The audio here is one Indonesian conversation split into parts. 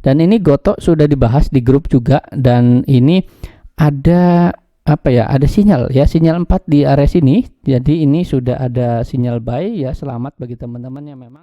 Dan ini Gotoh sudah dibahas di grup juga, dan ini ada apa ya, ada sinyal ya, sinyal 4 di area sini. Jadi ini sudah ada sinyal buy ya. Selamat bagi teman-teman yang memang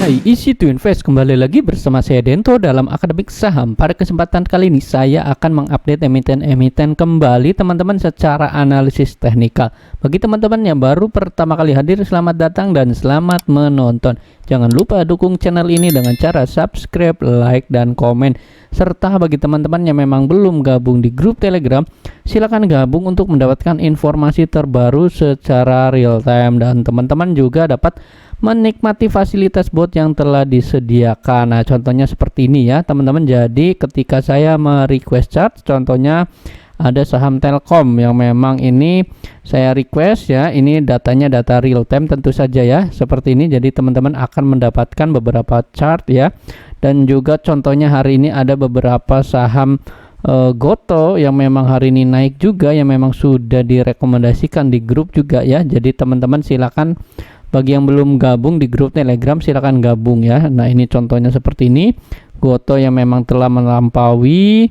Hai, Easy to Invest kembali lagi bersama saya Dento dalam Akademik Saham. Pada kesempatan kali ini saya akan mengupdate emiten-emiten kembali teman-teman secara analisis teknikal. Bagi teman-teman yang baru pertama kali hadir, selamat datang dan selamat menonton. Jangan lupa dukung channel ini dengan cara subscribe, like, dan komen. Serta bagi teman-teman yang memang belum gabung di grup Telegram, silakan gabung untuk mendapatkan informasi terbaru secara real time. Dan teman-teman juga dapat menikmati fasilitas bot yang telah disediakan. Nah, contohnya seperti ini ya teman-teman. Jadi ketika saya merequest chart, contohnya ada saham Telkom yang memang ini saya request ya, ini datanya data real time tentu saja ya, seperti ini. Jadi teman-teman akan mendapatkan beberapa chart ya. Dan juga contohnya hari ini ada beberapa saham Gotoh yang memang hari ini naik juga, yang memang sudah direkomendasikan di grup juga ya. Jadi teman-teman silakan, bagi yang belum gabung di grup Telegram, silakan gabung ya. Nah, ini contohnya seperti ini. Gotoh yang memang telah melampaui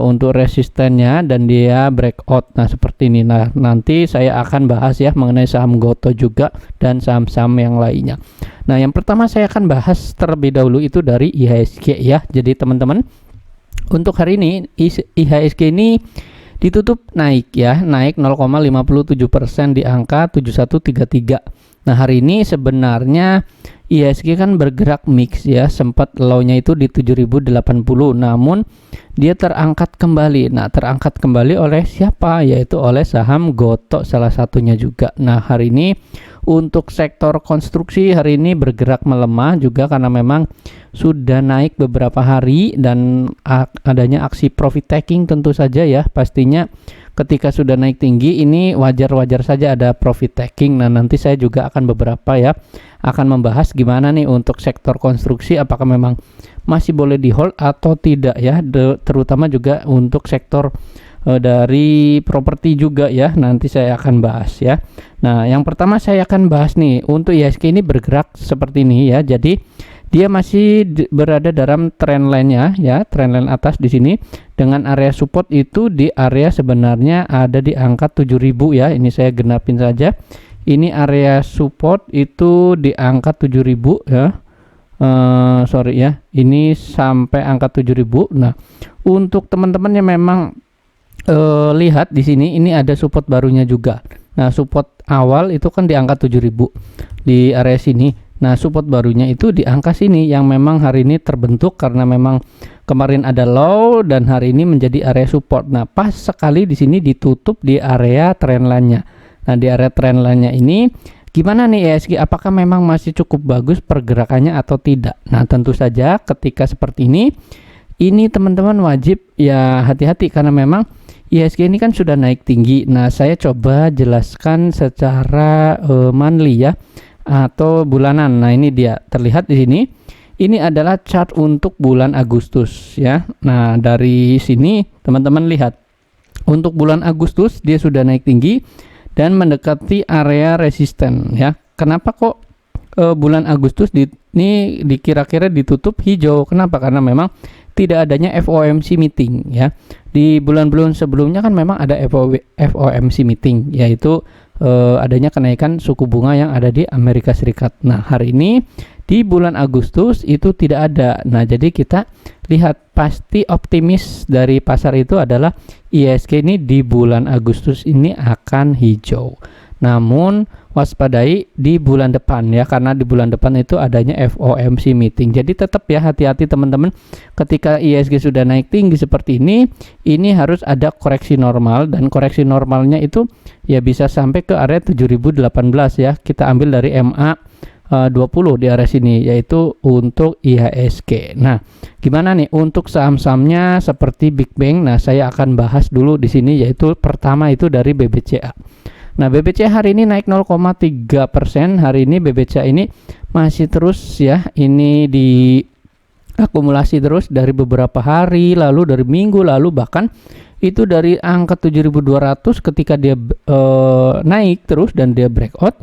untuk resistennya dan dia breakout. Nah, seperti ini. Nah, nanti saya akan bahas ya mengenai saham Gotoh juga dan saham-saham yang lainnya. Nah, yang pertama saya akan bahas terlebih dahulu itu dari IHSG ya. Jadi teman-teman, untuk hari ini IHSG ini ditutup naik ya, naik 0,57% di angka 7133. Nah, hari ini sebenarnya IHSG kan bergerak mix ya, sempat low-nya itu di 7080, namun dia terangkat kembali. Nah, terangkat kembali oleh siapa? Yaitu oleh saham Gotoh salah satunya juga. Nah, hari ini untuk sektor konstruksi hari ini bergerak melemah juga karena memang sudah naik beberapa hari dan adanya aksi profit taking tentu saja ya. Pastinya ketika sudah naik tinggi ini wajar-wajar saja ada profit taking. Nah, nanti saya juga akan beberapa ya akan membahas gimana nih untuk sektor konstruksi, apakah memang masih boleh di hold atau tidak ya, terutama juga untuk sektor dari properti juga ya, nanti saya akan bahas ya. Nah, yang pertama saya akan bahas nih untuk IHSG ini bergerak seperti ini ya. Jadi dia masih berada dalam trend line-nya ya, trend line atas di sini, dengan area support itu di area sebenarnya ada di angka 7000 ya. Ini saya genapin saja. Ini area support itu di angka 7000 ya. Sorry ya, ini sampai angka 7000. Nah, untuk teman-teman yang memang lihat di sini, ini ada support barunya juga. Nah, support awal itu kan di angka 7000 di area sini. Nah, support barunya itu di angka sini yang memang hari ini terbentuk karena memang kemarin ada low dan hari ini menjadi area support. Nah, pas sekali di sini ditutup di area trend line-nya. Nah, di area trend line-nya ini gimana nih IHSG, apakah memang masih cukup bagus pergerakannya atau tidak? Nah, tentu saja ketika seperti ini teman-teman wajib ya hati-hati karena memang IHSG ini kan sudah naik tinggi. Nah, saya coba jelaskan secara monthly ya atau bulanan. Nah, ini dia terlihat di sini. Ini adalah chart untuk bulan Agustus ya. Nah, dari sini teman-teman lihat untuk bulan Agustus dia sudah naik tinggi dan mendekati area resisten ya. Kenapa kok bulan Agustus ini dikira-kira ditutup hijau? Kenapa? Karena memang tidak adanya FOMC meeting ya. Di bulan-bulan sebelumnya kan memang ada FOMC meeting, yaitu adanya kenaikan suku bunga yang ada di Amerika Serikat. Nah, hari ini di bulan Agustus itu tidak ada. Nah, jadi kita lihat pasti optimis dari pasar itu adalah IHSG ini di bulan Agustus ini akan hijau. Namun waspadai di bulan depan ya, karena di bulan depan itu adanya FOMC meeting. Jadi tetap ya hati-hati teman-teman, ketika IHSG sudah naik tinggi seperti ini harus ada koreksi normal, dan koreksi normalnya itu ya bisa sampai ke area 7018 ya. Kita ambil dari MA 20 di area sini, yaitu untuk IHSG. Nah, gimana nih untuk saham-sahamnya seperti Big Bang? Nah, saya akan bahas dulu di sini, yaitu pertama itu dari BBCA. Nah, BBCA hari ini naik 0,3%. Hari ini BBCA ini masih terus ya, ini di akumulasi terus dari beberapa hari lalu, dari minggu lalu, bahkan itu dari angka 7.200 ketika dia naik terus dan dia breakout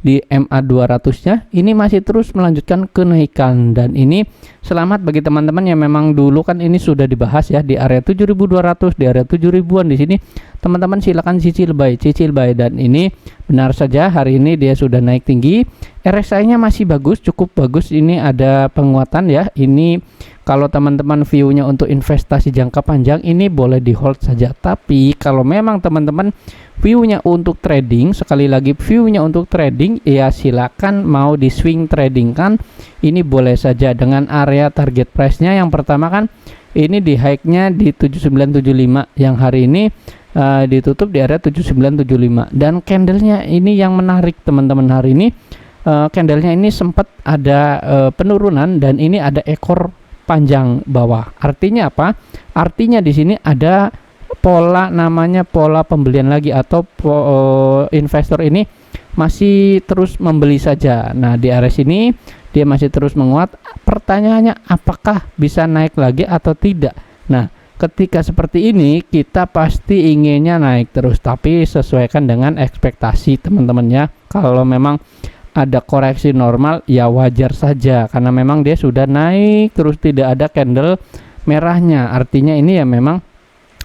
di MA 200-nya ini masih terus melanjutkan kenaikan. Dan ini selamat bagi teman-teman yang memang dulu kan ini sudah dibahas ya di area 7.200, di area 7.000-an. Di sini teman-teman silakan cicil buy dan ini benar saja hari ini dia sudah naik tinggi. RSI-nya masih bagus, cukup bagus. Ini ada penguatan ya. Ini kalau teman-teman view-nya untuk investasi jangka panjang ini boleh di hold saja. Tapi kalau memang teman-teman view-nya untuk trading, sekali lagi view-nya untuk trading, ya silakan mau di swing trading kan. Ini boleh saja dengan area target price-nya yang pertama kan ini di high-nya di 7975 yang hari ini ditutup di area 7975. Dan candlenya ini yang menarik teman-teman hari ini. Candlenya ini sempat ada penurunan dan ini ada ekor panjang bawah. Artinya apa? Artinya di sini ada pola, namanya pola pembelian lagi, atau investor ini masih terus membeli saja. Nah, di area sini dia masih terus menguat. Pertanyaannya apakah bisa naik lagi atau tidak? Nah, ketika seperti ini kita pasti inginnya naik terus, tapi sesuaikan dengan ekspektasi teman-temannya. Kalau memang ada koreksi normal ya wajar saja, karena memang dia sudah naik terus tidak ada candle merahnya, artinya ini ya memang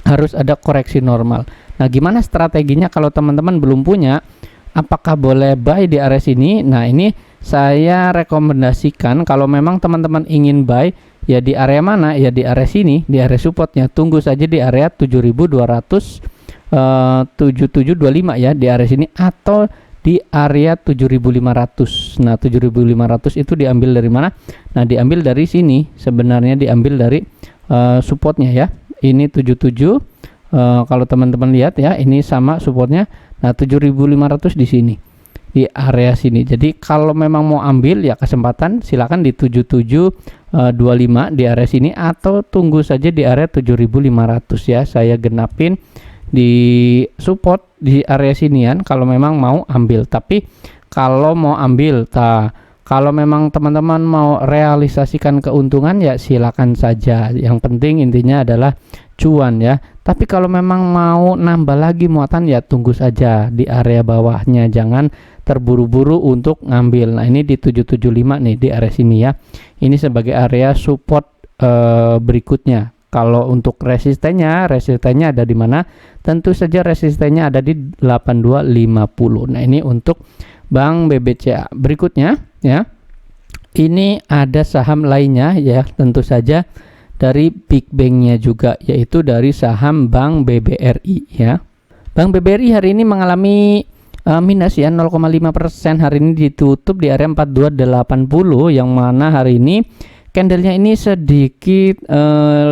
harus ada koreksi normal. Nah, gimana strateginya kalau teman-teman belum punya? Apakah boleh buy di area sini? Nah, ini saya rekomendasikan kalau memang teman-teman ingin buy ya di area mana? Ya di area sini, di area supportnya. Tunggu saja di area 7.200 7725 ya, di area sini, atau di area 7.500. Nah, 7.500 itu diambil dari mana? Nah, diambil dari sini. Sebenarnya diambil dari supportnya ya. Ini 77. Kalau teman-teman lihat ya, ini sama supportnya. Nah, 7.500 di sini, di area sini. Jadi kalau memang mau ambil ya kesempatan, silakan di 7725 di area sini, atau tunggu saja di area 7.500 ya. Saya genapin di support di area sinian kalau memang mau ambil. Tapi kalau mau ambil kalau memang teman-teman mau realisasikan keuntungan ya silakan saja, yang penting intinya adalah cuan ya. Tapi kalau memang mau nambah lagi muatan ya tunggu saja di area bawahnya, jangan terburu-buru untuk ngambil. Nah, ini di 775 nih di area sini ya, ini sebagai area support berikutnya. Kalau untuk resistennya ada di mana? Tentu saja resistennya ada di 8250. Nah, ini untuk Bank BBCA. Berikutnya ya, ini ada saham lainnya ya, tentu saja dari big banknya juga, yaitu dari saham Bank BBRI ya. Bank BBRI hari ini mengalami minus ya 0,5%. Hari ini ditutup di area 4280, yang mana hari ini candlenya ini sedikit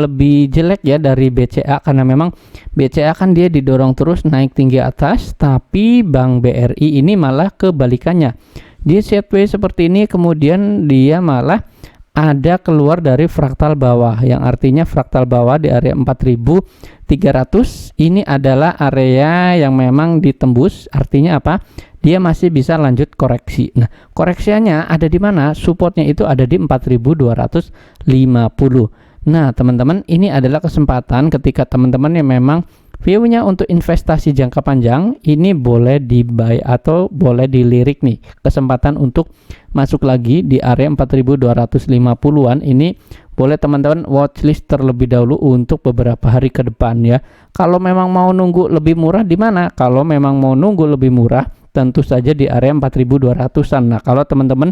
lebih jelek ya dari BCA, karena memang BCA kan dia didorong terus naik tinggi atas, tapi Bank BRI ini malah kebalikannya. Di sideways seperti ini, kemudian dia malah ada keluar dari fraktal bawah, yang artinya fraktal bawah di area 4.300 ini adalah area yang memang ditembus. Artinya apa? Dia masih bisa lanjut koreksi. Nah, koreksinya ada di mana? Supportnya itu ada di 4.250. Nah, teman-teman, ini adalah kesempatan ketika teman-teman yang memang view-nya untuk investasi jangka panjang, ini boleh di buy atau boleh dilirik nih. Kesempatan untuk masuk lagi di area 4.250-an ini boleh teman-teman watchlist terlebih dahulu untuk beberapa hari ke depan ya. Kalau memang mau nunggu lebih murah di mana? Kalau memang mau nunggu lebih murah, tentu saja di area 4.200-an. Nah, kalau teman-teman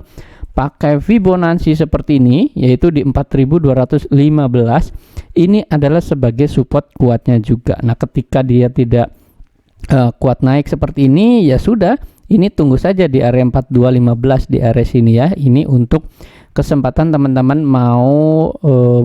pakai Fibonacci seperti ini, yaitu di 4.215, ini adalah sebagai support kuatnya juga. Nah, ketika dia tidak kuat naik seperti ini, ya sudah, ini tunggu saja di area 4215 di area sini ya. Ini untuk kesempatan teman-teman mau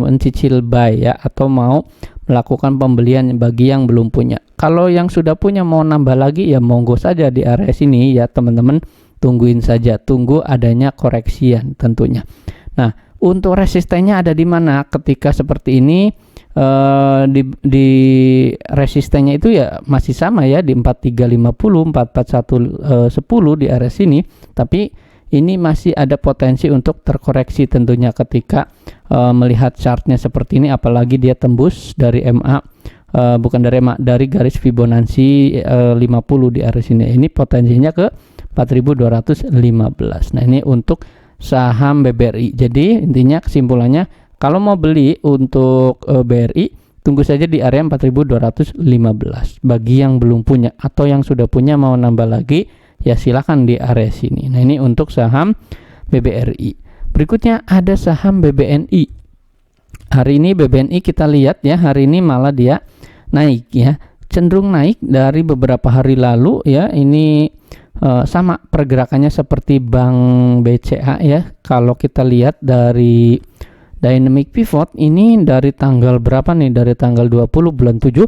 mencicil buy ya, atau mau melakukan pembelian bagi yang belum punya. Kalau yang sudah punya mau nambah lagi ya monggo saja di area sini ya teman-teman, tungguin saja, tunggu adanya koreksian tentunya. Nah, untuk resistennya ada di mana ketika seperti ini? Di resistennya itu ya masih sama ya di 4350, 44110 di area sini. Tapi ini masih ada potensi untuk terkoreksi tentunya ketika melihat chartnya seperti ini, apalagi dia tembus dari MA, dari garis Fibonacci 50 di area sini. Ini potensinya ke 4215. Nah, ini untuk saham BBRI. Jadi intinya kesimpulannya, kalau mau beli untuk BRI, tunggu saja di area 4215. Bagi yang belum punya atau yang sudah punya mau nambah lagi, ya silakan di area sini. Nah, ini untuk saham BBRI. Berikutnya ada saham BBNI. Hari ini BBNI kita lihat ya, hari ini malah dia naik ya, cenderung naik dari beberapa hari lalu ya. Ini sama pergerakannya seperti Bank BCA ya. Kalau kita lihat dari Dynamic Pivot ini dari tanggal berapa nih? Dari tanggal 20 bulan 7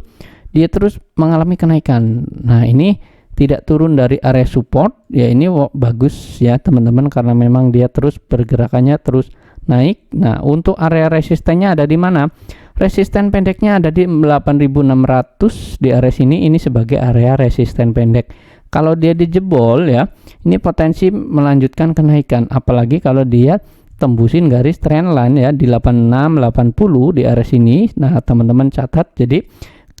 dia terus mengalami kenaikan. Nah, ini tidak turun dari area support ya. Ini bagus ya teman-teman, karena memang dia terus pergerakannya terus naik. Nah, untuk area resistennya ada di mana? Resisten pendeknya ada di 8.600 di area sini. Ini sebagai area resisten pendek. Kalau dia dijebol ya, ini potensi melanjutkan kenaikan, apalagi kalau dia tembusin garis trendline ya di 8680 di area sini. Nah, teman-teman catat. Jadi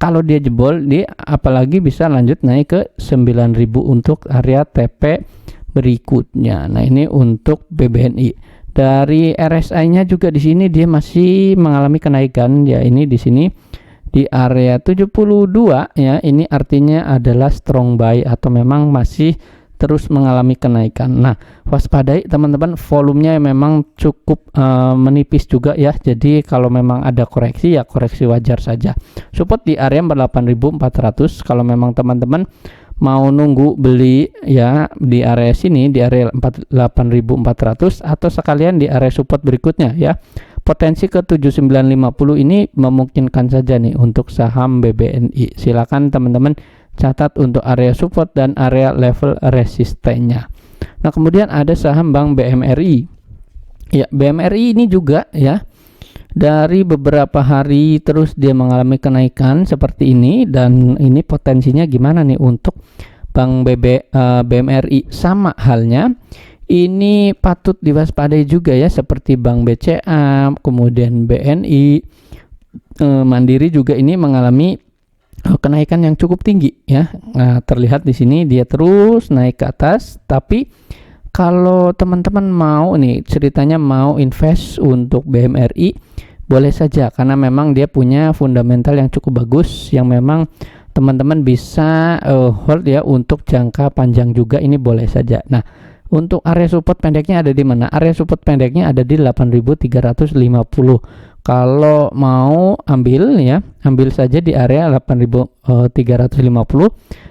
kalau dia jebol, dia apalagi bisa lanjut naik ke 9.000 untuk area TP berikutnya. Nah, ini untuk BBNI. Dari RSI-nya juga di sini dia masih mengalami kenaikan ya. Ini di sini di area 72 ya. Ini artinya adalah strong buy atau memang masih terus mengalami kenaikan. Nah, waspadai teman-teman, volumenya memang cukup menipis juga ya. Jadi kalau memang ada koreksi ya koreksi wajar saja. Support di area 8.400. Kalau memang teman-teman mau nunggu beli ya di area sini di area 8.400 atau sekalian di area support berikutnya ya. Potensi ke 7950 ini memungkinkan saja nih untuk saham BBNI. Silakan teman-teman catat untuk area support dan area level resistennya. Nah, kemudian ada saham Bank BMRI. Ya, BMRI ini juga ya dari beberapa hari terus dia mengalami kenaikan seperti ini, dan ini potensinya gimana nih untuk Bank BMRI? Sama halnya ini patut diwaspadai juga ya, seperti Bank BCA, kemudian BNI, Mandiri juga ini mengalami kenaikan yang cukup tinggi ya. Nah, terlihat di sini dia terus naik ke atas. Tapi kalau teman-teman mau nih ceritanya mau invest untuk BMRI, boleh saja, karena memang dia punya fundamental yang cukup bagus, yang memang teman-teman bisa hold ya untuk jangka panjang juga. Ini boleh saja. Nah, untuk area support pendeknya ada di mana? Area support pendeknya ada di 8.350. Kalau mau ambil ya, ambil saja di area 8.350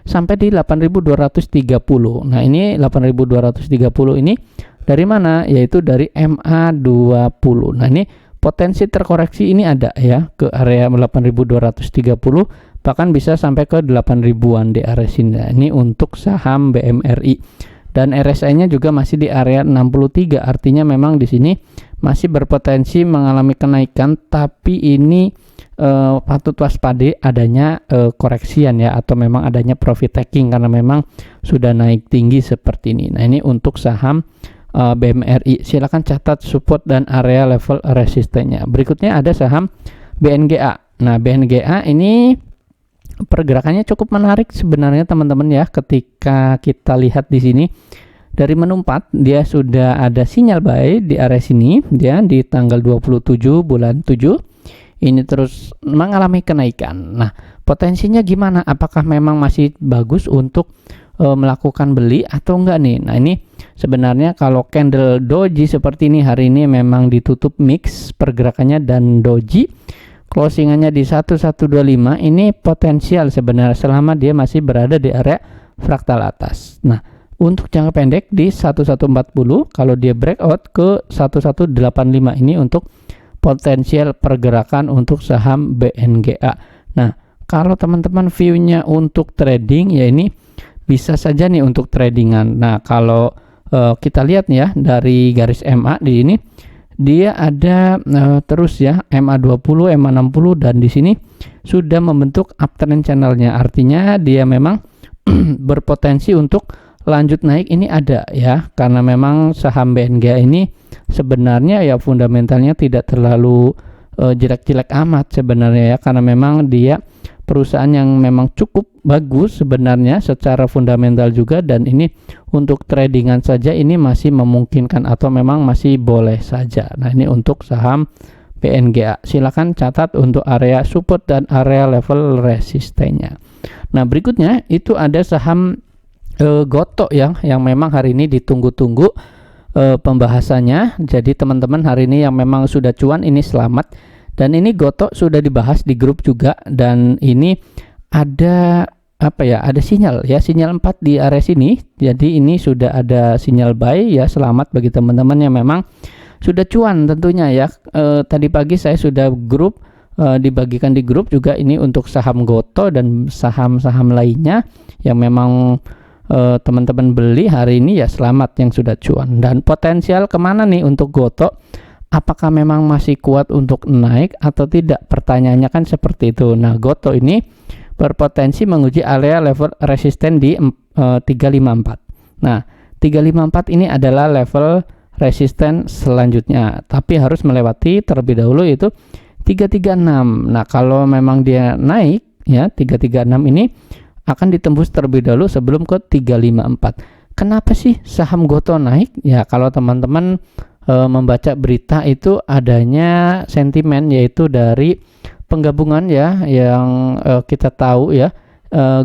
sampai di 8.230. Nah, ini 8.230 ini dari mana? Yaitu dari MA20. Nah, ini potensi terkoreksi ini ada ya ke area 8.230, bahkan bisa sampai ke 8.000-an di area sini. Nah, ini untuk saham BMRI. Dan RSI-nya juga masih di area 63, artinya memang di sini masih berpotensi mengalami kenaikan, tapi ini patut waspadai adanya koreksian ya, atau memang adanya profit taking karena memang sudah naik tinggi seperti ini. Nah, ini untuk saham BMRI. Silakan catat support dan area level resistennya. Berikutnya ada saham BNGA. Nah, BNGA ini pergerakannya cukup menarik sebenarnya teman-teman ya. Ketika kita lihat di sini dari menu 4, dia sudah ada sinyal buy di area sini dia di tanggal 27 bulan 7. Ini terus mengalami kenaikan. Nah, potensinya gimana? Apakah memang masih bagus untuk melakukan beli atau enggak nih? Nah, ini sebenarnya kalau candle doji seperti ini hari ini memang ditutup mix pergerakannya, dan doji closingannya di 1125, ini potensial sebenarnya selama dia masih berada di area fraktal atas. Nah, untuk jangka pendek di 1140, kalau dia breakout ke 1185, ini untuk potensial pergerakan untuk saham BNGA. Nah, kalau teman-teman view-nya untuk trading ya, ini bisa saja nih untuk tradingan. Nah, kalau kita lihat ya dari garis MA di sini dia ada terus ya MA20, MA60, dan di sini sudah membentuk uptrend channelnya. Artinya dia memang berpotensi untuk lanjut naik ini ada ya, karena memang saham BNGA ini sebenarnya ya fundamentalnya tidak terlalu jelek-jelek amat sebenarnya ya, karena memang dia perusahaan yang memang cukup bagus sebenarnya secara fundamental juga, dan ini untuk tradingan saja ini masih memungkinkan atau memang masih boleh saja. Nah, ini untuk saham BNGA. Silakan catat untuk area support dan area level resistennya. Nah, berikutnya itu ada saham Gotoh yang memang hari ini ditunggu-tunggu pembahasannya. Jadi teman-teman hari ini yang memang sudah cuan ini selamat. Dan ini Gotoh sudah dibahas di grup juga, dan ini ada apa ya, ada sinyal ya, sinyal 4 di area sini. Jadi ini sudah ada sinyal buy ya, selamat bagi teman-teman yang memang sudah cuan tentunya ya. Tadi pagi saya sudah grup dibagikan di grup juga ini untuk saham Gotoh dan saham-saham lainnya yang memang teman-teman beli hari ini ya, selamat yang sudah cuan. Dan potensial kemana nih untuk Gotoh? Apakah memang masih kuat untuk naik atau tidak? Pertanyaannya kan seperti itu. Nah, Gotoh ini berpotensi menguji area level resisten di 354. Nah, 354 ini adalah level resisten selanjutnya, tapi harus melewati terlebih dahulu itu 336. Nah, kalau memang dia naik ya, 336 ini akan ditembus terlebih dahulu sebelum ke 354. Kenapa sih saham Gotoh naik? Ya, kalau teman-teman membaca berita itu adanya sentimen, yaitu dari penggabungan ya yang kita tahu ya,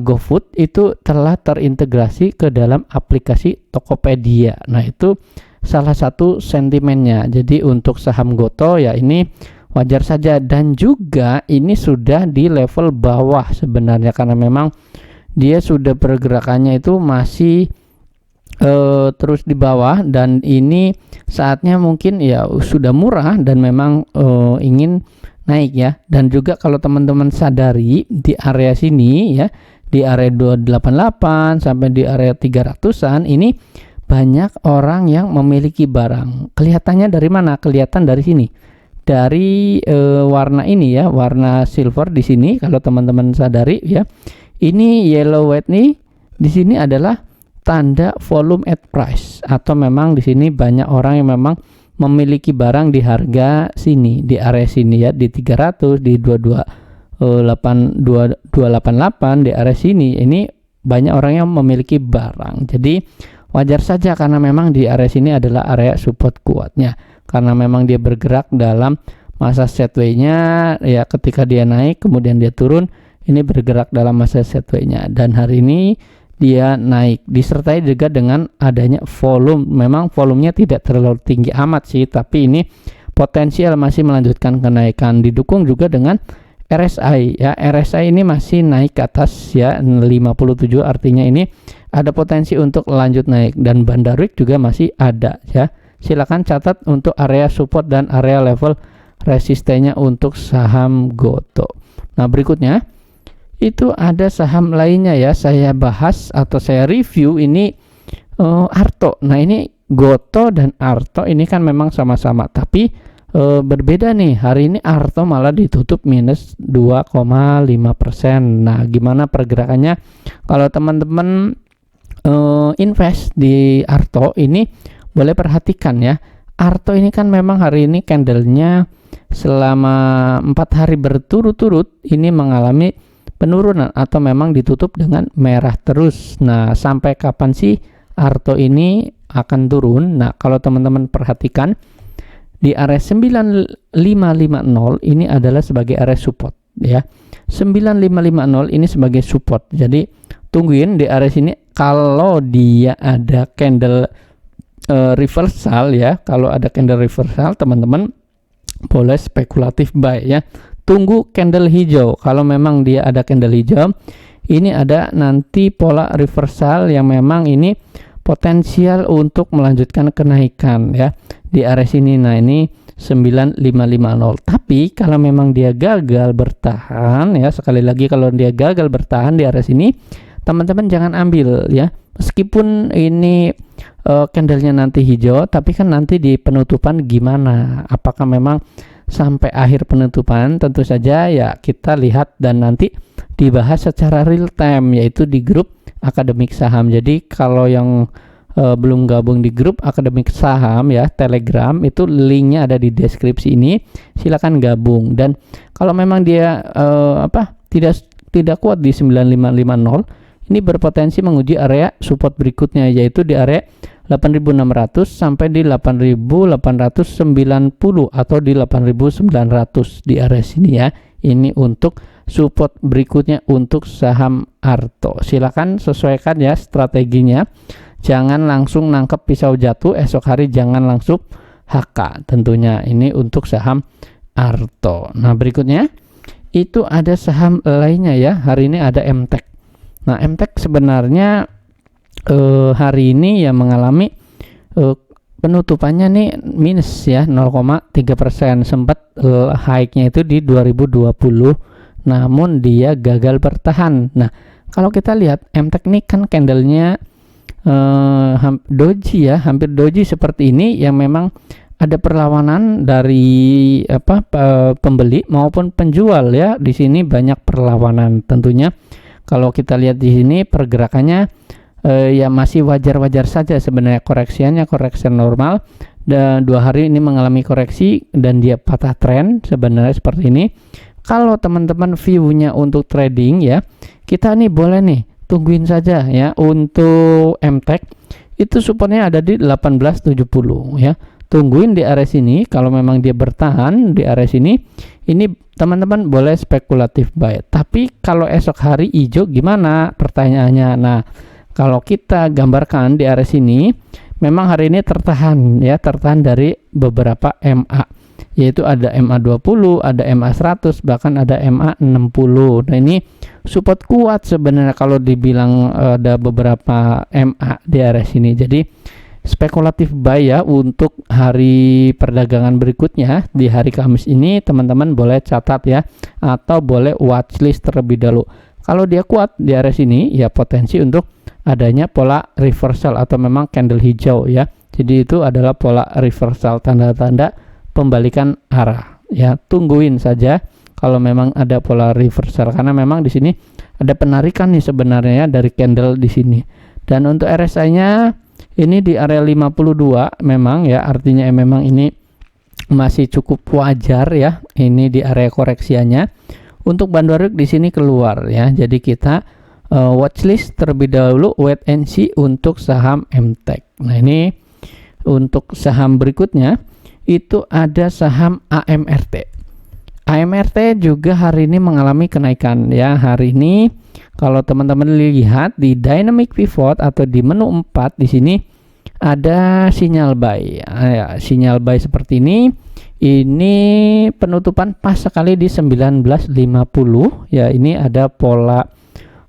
GoFood itu telah terintegrasi ke dalam aplikasi Tokopedia. Nah, itu salah satu sentimennya. Jadi untuk saham Gotoh ya ini wajar saja, dan juga ini sudah di level bawah sebenarnya, karena memang dia sudah pergerakannya itu masih terus di bawah, dan ini saatnya mungkin ya sudah murah dan memang ingin naik ya. Dan juga kalau teman-teman sadari di area sini ya, di area 288 sampai di area 300-an ini banyak orang yang memiliki barang. Kelihatannya dari mana? Kelihatan dari sini, dari warna ini ya, warna silver di sini. Kalau teman-teman sadari ya, ini yellow white nih di sini adalah tanda volume at price, atau memang di sini banyak orang yang memang memiliki barang di harga sini, di area sini ya, di 300, di 288 di area sini. Ini banyak orang yang memiliki barang. Jadi wajar saja, karena memang di area sini adalah area support kuatnya, karena memang dia bergerak dalam masa setway-nya ya. Ketika dia naik kemudian dia turun, ini bergerak dalam masa setway-nya, dan hari ini dia naik disertai juga dengan adanya volume. Memang volumenya tidak terlalu tinggi amat sih, tapi ini potensial masih melanjutkan kenaikan, didukung juga dengan RSI ya. RSI ini masih naik ke atas ya, 57, artinya ini ada potensi untuk lanjut naik, dan Bandar Week juga masih ada ya. Silakan catat untuk area support dan area level resistennya untuk saham Gotoh. Nah, berikutnya itu ada saham lainnya ya, saya bahas atau saya review ini Arto. Nah, ini Gotoh dan Arto ini kan memang sama-sama, tapi berbeda nih. Hari ini Arto malah ditutup minus 2,5%. Nah, gimana pergerakannya? Kalau teman-teman invest di Arto ini boleh perhatikan ya. Arto ini kan memang hari ini candlenya selama 4 hari berturut-turut ini mengalami penurunan atau memang ditutup dengan merah terus. Nah, sampai kapan sih Arto ini akan turun? Nah, kalau teman-teman perhatikan di area 9550 ini adalah sebagai area support ya. 9550 ini sebagai support. Jadi tungguin di area sini. Kalau dia ada candle reversal ya, kalau ada candle reversal teman-teman boleh spekulatif buy ya. Tunggu candle hijau. Kalau memang dia ada candle hijau, ini ada nanti pola reversal yang memang ini potensial untuk melanjutkan kenaikan ya di area sini. Nah, ini 9550. Tapi kalau memang dia gagal bertahan ya, sekali lagi kalau dia gagal bertahan di area sini, teman-teman jangan ambil ya. Meskipun ini candlenya nanti hijau, tapi kan nanti di penutupan gimana? Apakah memang sampai akhir penutupan, tentu saja ya kita lihat dan nanti dibahas secara real time, yaitu di grup Akademik Saham. Jadi kalau yang belum gabung di grup Akademik Saham ya Telegram, itu linknya ada di deskripsi ini, silakan gabung. Dan kalau memang dia tidak kuat di 9550, ini berpotensi menguji area support berikutnya, yaitu di area 8.600 sampai di 8.890 atau di 8.900 di area sini ya. Ini untuk support berikutnya untuk saham Arto. Silakan sesuaikan ya strateginya. Jangan langsung nangkep pisau jatuh, esok hari jangan langsung HK tentunya. Ini untuk saham Arto. Nah, berikutnya itu ada saham lainnya ya. Hari ini ada MTEK. Nah, MTEK sebenarnya hari ini ya mengalami penutupannya nih minus ya 0,3%. Sempat high-nya itu di 2020, namun dia gagal bertahan. Nah, kalau kita lihat MTEK ini kan candlenya doji ya, hampir doji seperti ini, yang memang ada perlawanan dari pembeli maupun penjual ya. Di sini banyak perlawanan tentunya. Kalau kita lihat di sini pergerakannya ya masih wajar-wajar saja sebenarnya, koreksiannya koreksi normal. Dan 2 hari ini mengalami koreksi dan dia patah tren sebenarnya seperti ini. Kalau teman-teman view-nya untuk trading ya, kita nih boleh nih tungguin saja ya. Untuk MTEK itu supportnya ada di 1870 ya. Tungguin di area sini. Kalau memang dia bertahan di area sini, ini teman-teman boleh spekulatif buy. Tapi kalau esok hari hijau gimana pertanyaannya? Nah, kalau kita gambarkan di area sini, memang hari ini tertahan ya, tertahan dari beberapa MA, yaitu ada MA20, ada MA100, bahkan ada MA60. Nah, ini support kuat sebenarnya kalau dibilang ada beberapa MA di area sini. Jadi spekulatif buy ya untuk hari perdagangan berikutnya di hari Kamis ini, teman-teman boleh catat ya, atau boleh watchlist terlebih dahulu. Kalau dia kuat di area sini ya potensi untuk adanya pola reversal atau memang candle hijau ya. Jadi itu adalah pola reversal, tanda-tanda pembalikan arah ya. Tungguin saja kalau memang ada pola reversal, karena memang di sini ada penarikan nih sebenarnya dari candle di sini. Dan untuk RSI-nya ini di area 52 memang ya, artinya memang ini masih cukup wajar ya. Ini di area koreksiannya. Untuk Bandorik di sini keluar ya. Jadi kita watchlist terlebih dahulu, wait and see untuk saham MTEK. Nah, ini untuk saham berikutnya itu ada saham AMRT. AMRT juga hari ini mengalami kenaikan ya. Hari ini kalau teman-teman lihat di dynamic pivot atau di menu 4 di sini ada sinyal buy. Ya, sinyal buy seperti ini. Ini penutupan pas sekali di 1950 ya. Ini ada pola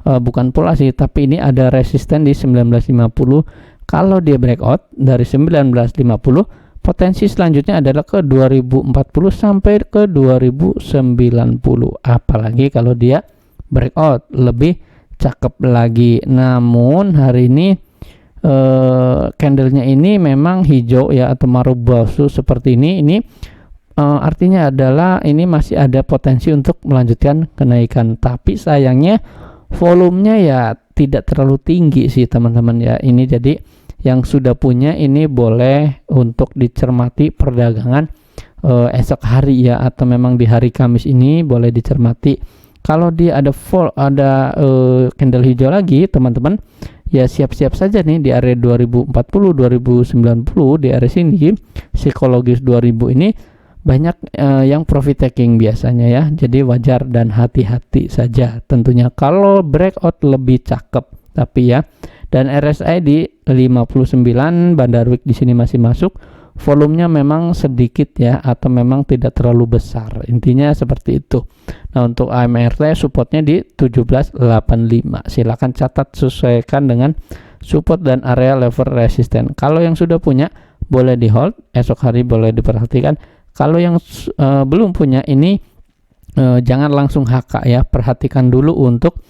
bukan pola sih, tapi ini ada resisten di 1950. Kalau dia breakout dari 1950, potensi selanjutnya adalah ke 2040 sampai ke 2090. Apalagi kalau dia breakout lebih cakep lagi. Namun hari ini candlenya ini memang hijau ya, atau marubosu seperti ini. Ini artinya adalah ini masih ada potensi untuk melanjutkan kenaikan, tapi sayangnya volumenya ya tidak terlalu tinggi sih teman-teman ya. Ini jadi yang sudah punya ini boleh untuk dicermati perdagangan esok hari ya, atau memang di hari Kamis ini boleh dicermati. Kalau dia ada candle hijau lagi teman-teman ya, siap-siap saja nih di area 2040 2090 di area sini psikologis 2000 ini banyak yang profit taking biasanya ya. Jadi wajar dan hati-hati saja tentunya. Kalau breakout lebih cakep tapi ya. Dan RSI di 59, Bandarwik di sini masih masuk. Volumenya memang sedikit ya, atau memang tidak terlalu besar. Intinya seperti itu. Nah, untuk AMRT supportnya di 1785. Silakan catat, sesuaikan dengan support dan area level resisten. Kalau yang sudah punya boleh di hold, esok hari boleh diperhatikan. Kalau yang belum punya ini jangan langsung HK ya, perhatikan dulu untuk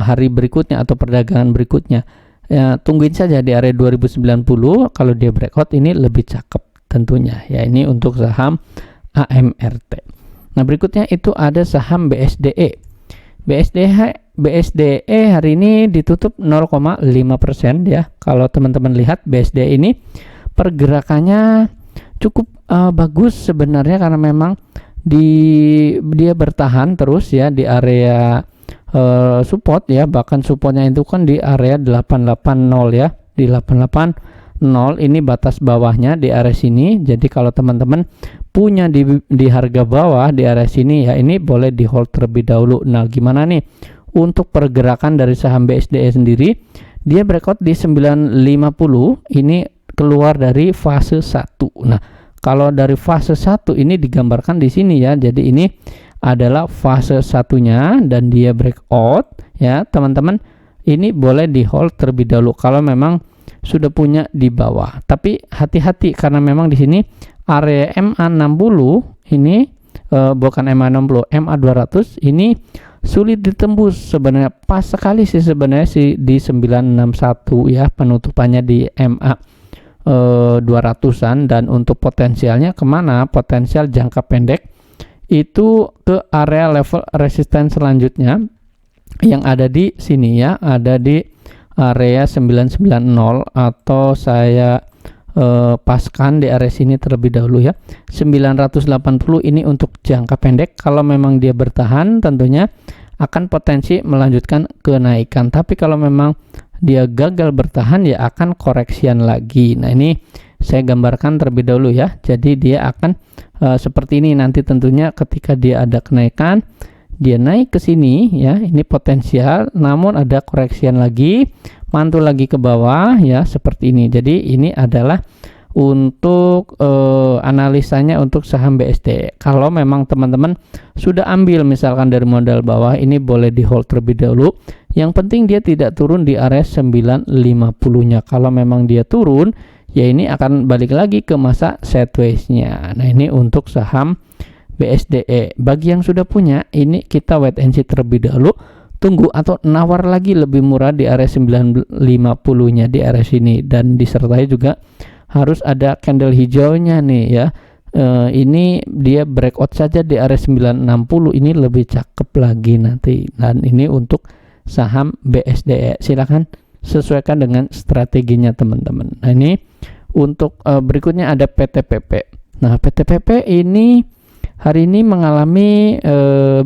hari berikutnya atau perdagangan berikutnya ya. Tungguin saja di area 2090. Kalau dia breakout ini lebih cakep tentunya ya. Ini untuk saham AMRT. Nah, berikutnya itu ada saham BSDE. BSDE hari ini ditutup 0,5% ya. Kalau teman-teman lihat BSDE ini pergerakannya cukup bagus sebenarnya, karena memang dia bertahan terus ya di area support ya, bahkan supportnya itu kan di area 880 ya, di 880 ini batas bawahnya di area sini. Jadi kalau teman-teman punya di harga bawah di area sini ya, ini boleh di hold terlebih dahulu. Nah, gimana nih untuk pergerakan dari saham BSDE sendiri? Dia breakout di 950, ini keluar dari fase 1. Nah, kalau dari fase 1 ini digambarkan di sini ya. Jadi ini adalah fase satunya dan dia breakout ya, teman-teman. Ini boleh di hold terlebih dahulu kalau memang sudah punya di bawah. Tapi hati-hati karena memang di sini area MA60 ini bukan MA60, MA200 ini sulit ditembus sebenarnya. Pas sekali sih sebenarnya di 961 ya penutupannya di MA 200-an. Dan untuk potensialnya kemana? Potensial jangka pendek itu ke area level resisten selanjutnya yang ada di sini ya, ada di area 990, atau saya paskan di area sini terlebih dahulu ya, 980. ini untuk jangka pendek. Kalau memang dia bertahan tentunya akan potensi melanjutkan kenaikan, tapi kalau memang dia gagal bertahan ya akan koreksian lagi. Nah, ini saya gambarkan terlebih dahulu ya. Jadi dia akan seperti ini nanti tentunya ketika dia ada kenaikan, dia naik ke sini ya, ini potensial, namun ada koreksian lagi, mantul lagi ke bawah ya, seperti ini. Jadi ini adalah untuk analisanya untuk saham BSD. Kalau memang teman-teman sudah ambil misalkan dari modal bawah, ini boleh di hold terlebih dahulu. Yang penting dia tidak turun di area 950-nya. Kalau memang dia turun, ya ini akan balik lagi ke masa sideways-nya. Nah, ini untuk saham BSDE. Bagi yang sudah punya, ini kita wait and see terlebih dahulu, tunggu atau nawar lagi lebih murah di area 950-nya di area sini, dan disertai juga harus ada candle hijaunya nih ya. Ini dia breakout saja di area 960, ini lebih cakep lagi nanti. Dan ini untuk saham BSDE, silakan sesuaikan dengan strateginya teman-teman. Nah, ini untuk berikutnya ada PTPP. Nah, PTPP ini hari ini mengalami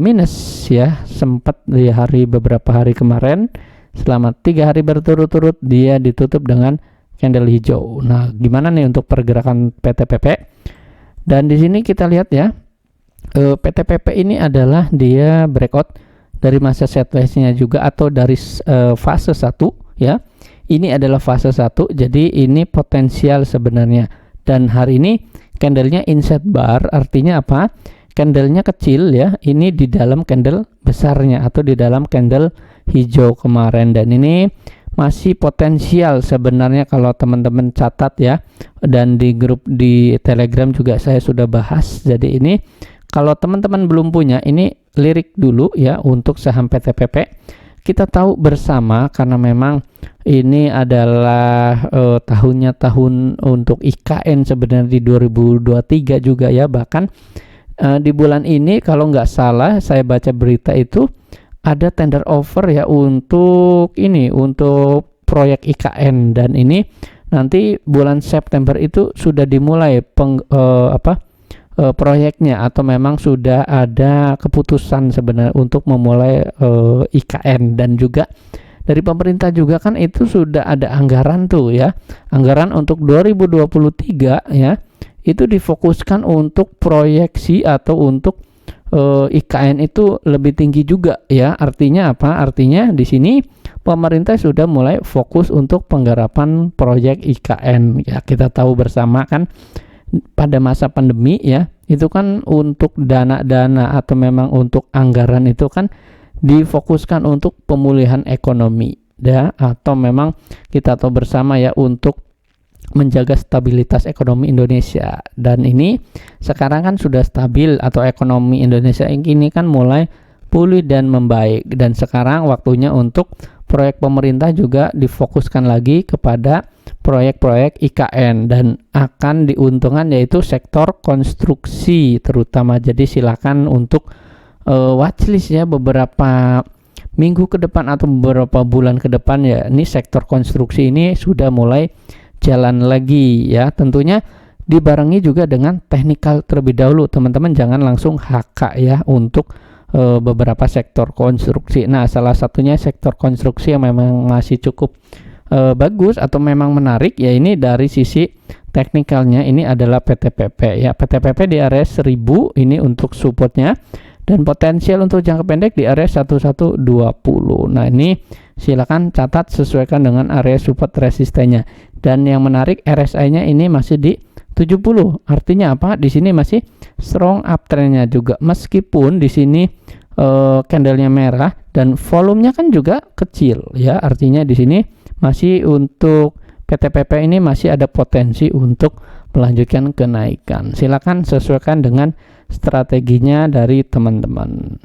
minus ya, sempat di beberapa hari kemarin, selama 3 hari berturut-turut dia ditutup dengan candle hijau. Nah, gimana nih untuk pergerakan PTPP? Dan di sini kita lihat ya, PTPP ini adalah dia breakout dari masa sideways-nya juga, atau dari fase 1 ya. Ini adalah fase 1, jadi ini potensial sebenarnya. Dan hari ini candlenya inside bar, artinya apa? Candlenya kecil ya, ini di dalam candle besarnya atau di dalam candle hijau kemarin. Dan ini masih potensial sebenarnya kalau teman-teman catat ya, dan di grup di Telegram juga saya sudah bahas. Jadi ini kalau teman-teman belum punya, ini lirik dulu ya untuk saham PTPP. Kita tahu bersama karena memang ini adalah tahunnya tahun untuk IKN sebenarnya di 2023 juga ya. Bahkan di bulan ini kalau nggak salah saya baca berita itu ada tender offer ya untuk ini, untuk proyek IKN. Dan ini nanti bulan September itu sudah dimulai proyeknya, atau memang sudah ada keputusan sebenarnya untuk memulai IKN. Dan juga dari pemerintah juga kan itu sudah ada anggaran tuh ya, anggaran untuk 2023 ya, itu difokuskan untuk proyeksi atau untuk IKN itu lebih tinggi juga ya. Artinya apa? Artinya di sini pemerintah sudah mulai fokus untuk penggarapan proyek IKN ya. Kita tahu bersama kan pada masa pandemi ya, itu kan untuk dana-dana atau memang untuk anggaran itu kan difokuskan untuk pemulihan ekonomi ya, atau memang kita tahu bersama ya untuk menjaga stabilitas ekonomi Indonesia. Dan ini sekarang kan sudah stabil, atau ekonomi Indonesia ini kan mulai pulih dan membaik, dan sekarang waktunya untuk proyek pemerintah juga difokuskan lagi kepada proyek-proyek IKN dan akan diuntungkan yaitu sektor konstruksi terutama. Jadi silakan untuk watchlist ya beberapa minggu ke depan atau beberapa bulan ke depan ya. Ini sektor konstruksi ini sudah mulai jalan lagi ya. Tentunya dibarengi juga dengan teknikal terlebih dahulu. Teman-teman jangan langsung HK ya untuk beberapa sektor konstruksi. Nah, salah satunya sektor konstruksi yang memang masih cukup bagus atau memang menarik ya, ini dari sisi teknikalnya ini adalah PTPP ya. PTPP di area 1000 ini untuk supportnya, dan potensial untuk jangka pendek di area 1120. Nah, ini silakan catat sesuaikan dengan area support resistennya. Dan yang menarik RSI-nya ini masih di 70. Artinya apa? Di sini masih strong uptrendnya juga. Meskipun di sini candlenya merah dan volumenya kan juga kecil ya. Artinya di sini masih untuk PTPP ini masih ada potensi untuk melanjutkan kenaikan. Silakan sesuaikan dengan strateginya dari teman-teman.